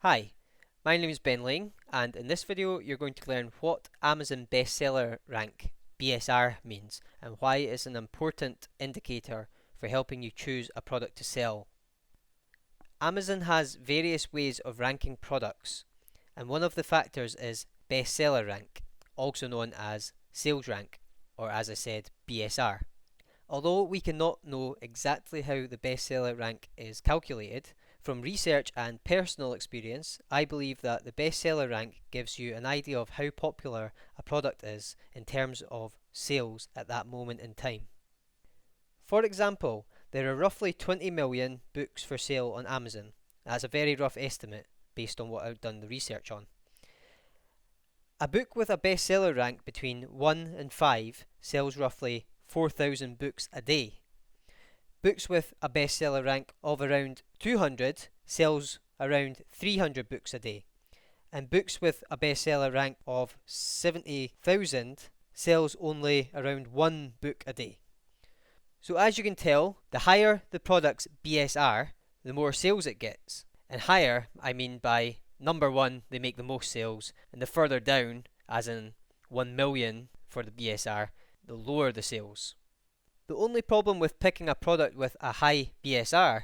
Hi, my name is Ben Laing, and in this video you're going to learn what Amazon Bestseller Rank (BSR) means and why it is an important indicator for helping you choose a product to sell. Amazon has various ways of ranking products, and one of the factors is bestseller rank, also known as sales rank, or as I said, BSR. Although we cannot know exactly how the bestseller rank is calculated, from research and personal experience, I believe that the bestseller rank gives you an idea of how popular a product is in terms of sales at that moment in time. For example, there are roughly 20 million books for sale on Amazon. That's a very rough estimate based on what I've done the research on. A book with a bestseller rank between 1 and 5 sells roughly 4,000 books a day. Books with a bestseller rank of around 200 sells around 300 books a day. And books with a bestseller rank of 70,000 sells only around 1 book a day. So as you can tell, the higher the product's BSR, the more sales it gets. And higher, I mean by number 1, they make the most sales, and the further down, as in 1 million for the BSR, the lower the sales. The only problem with picking a product with a high BSR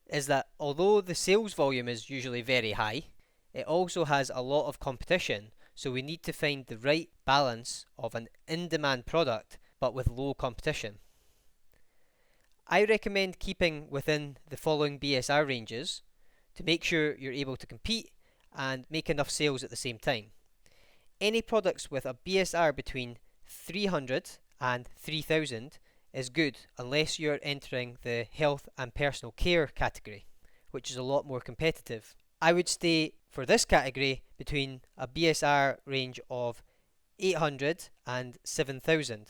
is that although the sales volume is usually very high, it also has a lot of competition, so we need to find the right balance of an in-demand product but with low competition. I recommend keeping within the following BSR ranges to make sure you're able to compete and make enough sales at the same time. Any products with a BSR between 300 and 3000 is good unless you're entering the health and personal care category, which is a lot more competitive. I would stay for this category between a BSR range of 800 and 7000.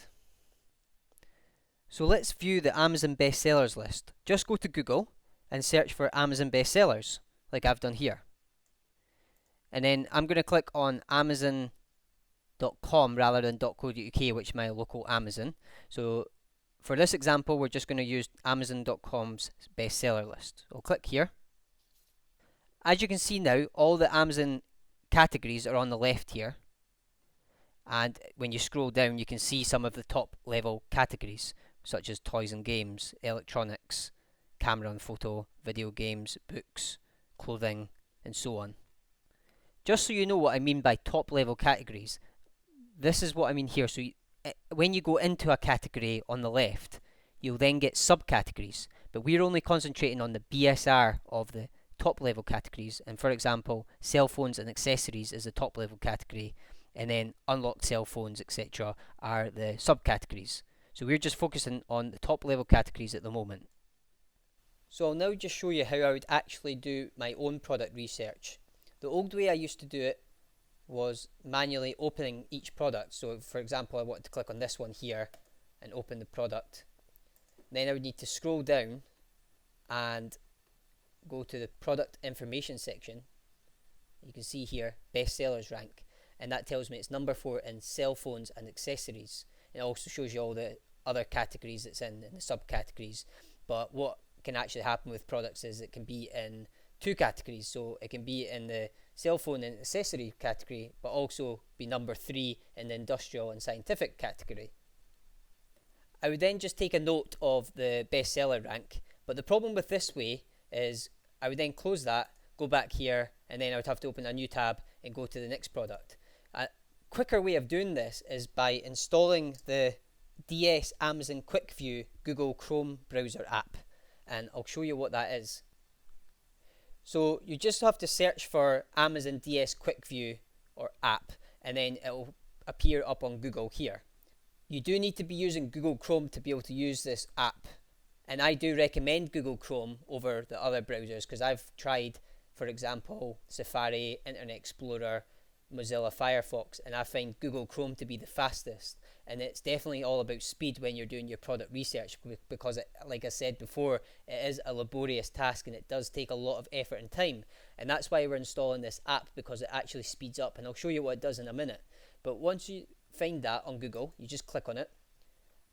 So let's view the Amazon bestsellers list. Just go to Google and search for Amazon bestsellers, like I've done here. And then I'm going to click on Amazon.com rather than .co.uk, which is my local Amazon. So for this example, we're just going to use Amazon.com's bestseller list. I'll click here. As you can see now, all the Amazon categories are on the left here. And when you scroll down, you can see some of the top level categories, such as toys and games, electronics, camera and photo, video games, books, clothing, and so on. Just so you know what I mean by top level categories, this is what I mean here. So when you go into a category on the left, you'll then get subcategories, but we're only concentrating on the BSR of the top level categories. And for example, cell phones and accessories is the top level category, and then unlocked cell phones, etc., are the subcategories. So we're just focusing on the top level categories at the moment. So I'll now just show you how I would actually do my own product research. The old way I used to do it was manually opening each product. So for example, I wanted to click on this one here and open the product. Then I would need to scroll down and go to the product information section. You can see here bestsellers rank, and that tells me it's number 4 in cell phones and accessories. It also shows you all the other categories it's in the subcategories. But what can actually happen with products is it can be in 2 categories. So it can be in the cell phone and accessory category, but also be number 3 in the industrial and scientific category. I would then just take a note of the bestseller rank, but the problem with this way is I would then close that, go back here, and then I would have to open a new tab and go to the next product. A quicker way of doing this is by installing the DS Amazon Quick View Google Chrome browser app, and I'll show you what that is. So you just have to search for Amazon DS Quick View or app, and then it'll appear up on Google here. You do need to be using Google Chrome to be able to use this app, and I do recommend Google Chrome over the other browsers because I've tried, for example, Safari, Internet Explorer, Mozilla Firefox, and I find Google Chrome to be the fastest. And it's definitely all about speed when you're doing your product research, because it, like I said before, it is a laborious task and it does take a lot of effort and time. And that's why we're installing this app, because it actually speeds up, and I'll show you what it does in a minute. But once you find that on Google, you just click on it,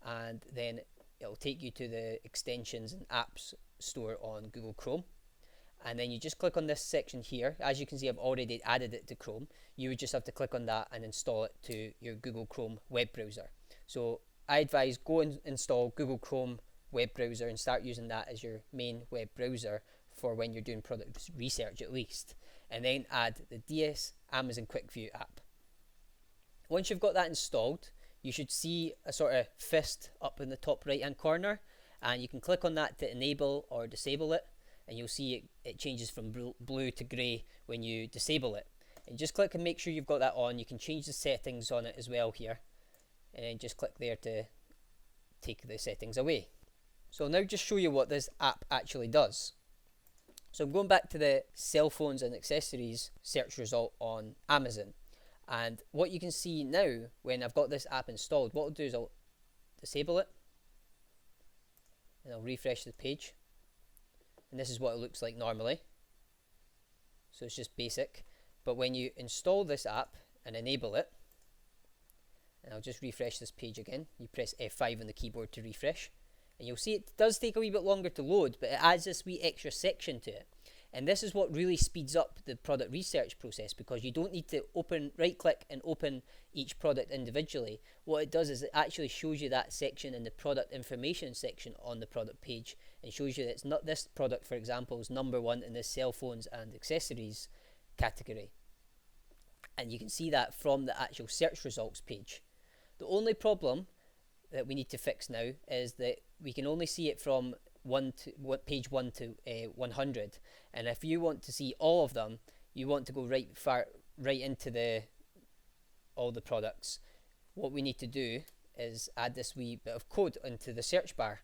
and then it'll take you to the extensions and apps store on Google Chrome. and then you just click on this section here. As you can see, I've already added it to Chrome. You would just have to click on that and install it to your Google Chrome web browser. So I advise go and install Google Chrome web browser and start using that as your main web browser for when you're doing product research at least. And then add the DS Amazon Quick View app. Once you've got that installed, you should see a sort of fist up in the top right hand corner, and you can click on that to enable or disable it, and you'll see it changes from blue to grey when you disable it. And just click and make sure you've got that on. You can change the settings on it as well here, and then just click there to take the settings away. So I'll now just show you what this app actually does. So I'm going back to the cell phones and accessories search result on Amazon. And what you can see now when I've got this app installed, what I'll do is I'll disable it and I'll refresh the page. And this is what it looks like normally. So it's just basic. But when you install this app and enable it, and I'll just refresh this page again, you press F5 on the keyboard to refresh. And you'll see it does take a wee bit longer to load, but it adds this wee extra section to it. And this is what really speeds up the product research process, because you don't need to right click and open each product individually. What it does is it actually shows you that section in the product information section on the product page, and shows you that it's not this product, for example, is number 1 in the cell phones and accessories category. And you can see that from the actual search results page. The only problem that we need to fix now is that we can only see it from page 1 to 100, and if you want to see all of them, you want to go right into all the products. What we need to do is add this wee bit of code into the search bar.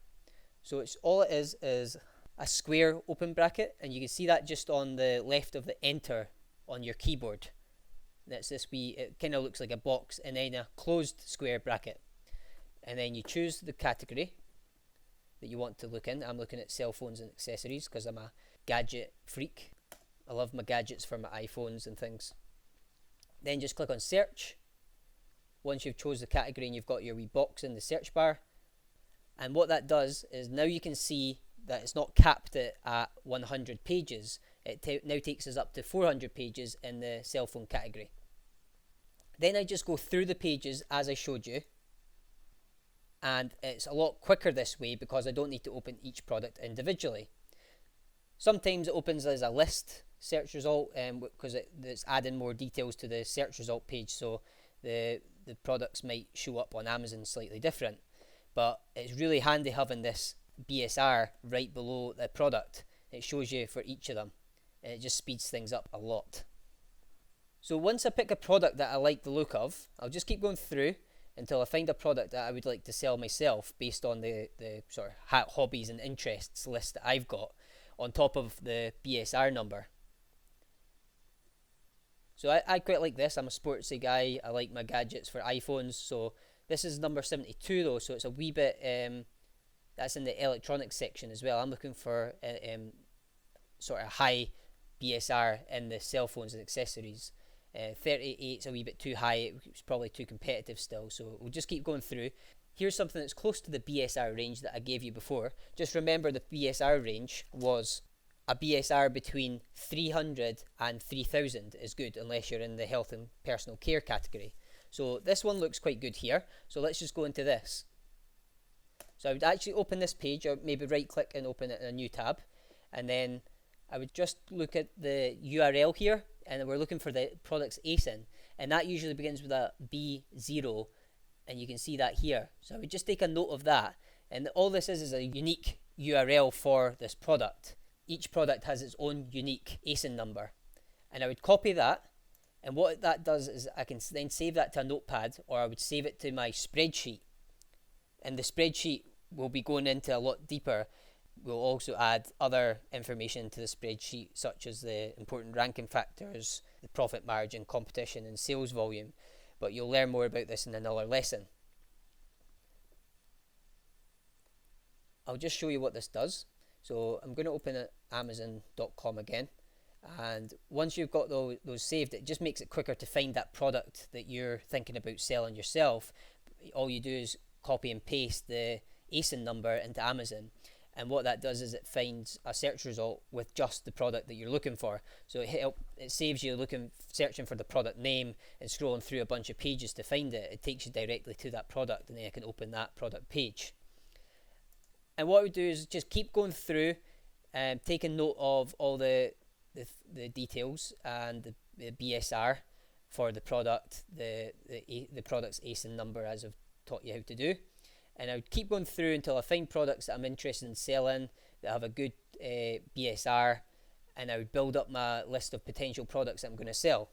So it's all it is a square open bracket, and you can see that just on the left of the enter on your keyboard. That's this wee, it kind of looks like a box, and then a closed square bracket, and then you choose the category that you want to look in. I'm looking at cell phones and accessories because I'm a gadget freak. I love my gadgets for my iPhones and things. Then just click on search. Once you've chose the category and you've got your wee box in the search bar, and what that does is now you can see that it's not capped at 100 pages. It now takes us up to 400 pages in the cell phone category. Then I just go through the pages as I showed you, and it's a lot quicker this way because I don't need to open each product individually. Sometimes it opens as a list search result because it's adding more details to the search result page, so the products might show up on Amazon slightly different. But it's really handy having this BSR right below the product. It shows you for each of them, and it just speeds things up a lot. So once I pick a product that I like the look of, I'll just keep going through until I find a product that I would like to sell myself based on the sort of hobbies and interests list that I've got on top of the BSR number. So I quite like this. I'm a sportsy guy. I like my gadgets for iPhones. So this is number 72 though, so it's a wee bit, that's in the electronics section as well. I'm looking for sort of high BSR in the cell phones and accessories. 38's a wee bit too high. It's probably too competitive still, so we'll just keep going through. Here's something that's close to the BSR range that I gave you before. Just remember the BSR range was a BSR between 300 and 3000 is good, unless you're in the health and personal care category. So this one looks quite good here, so let's just go into this. So I would actually open this page, or maybe right click and open it in a new tab, and then I would just look at the URL here, and we're looking for the product's ASIN, and that usually begins with a B0, and you can see that here. So I would just take a note of that, and all this is a unique URL for this product. Each product has its own unique ASIN number, and I would copy that, and what that does is I can then save that to a notepad, or I would save it to my spreadsheet, and the spreadsheet will be going into a lot deeper. We'll also add other information to the spreadsheet, such as the important ranking factors, the profit margin, competition, and sales volume. But you'll learn more about this in another lesson. I'll just show you what this does. So I'm going to open Amazon.com again. And once you've got those saved, it just makes it quicker to find that product that you're thinking about selling yourself. All you do is copy and paste the ASIN number into Amazon, and what that does is it finds a search result with just the product that you're looking for. So it saves you searching for the product name and scrolling through a bunch of pages to find it. It takes you directly to that product, and then you can open that product page. And what we do is just keep going through and taking note of all the details and the BSR for the product, the product's ASIN number, as I've taught you how to do. And I would keep going through until I find products that I'm interested in selling that have a good BSR, and I would build up my list of potential products that I'm going to sell.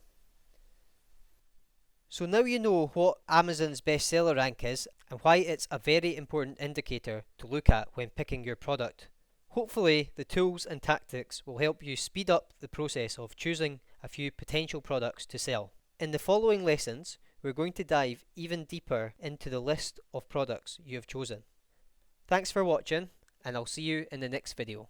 So now you know what Amazon's bestseller rank is and why it's a very important indicator to look at when picking your product. Hopefully the tools and tactics will help you speed up the process of choosing a few potential products to sell. In the following lessons, we're going to dive even deeper into the list of products you have chosen. Thanks for watching, and I'll see you in the next video.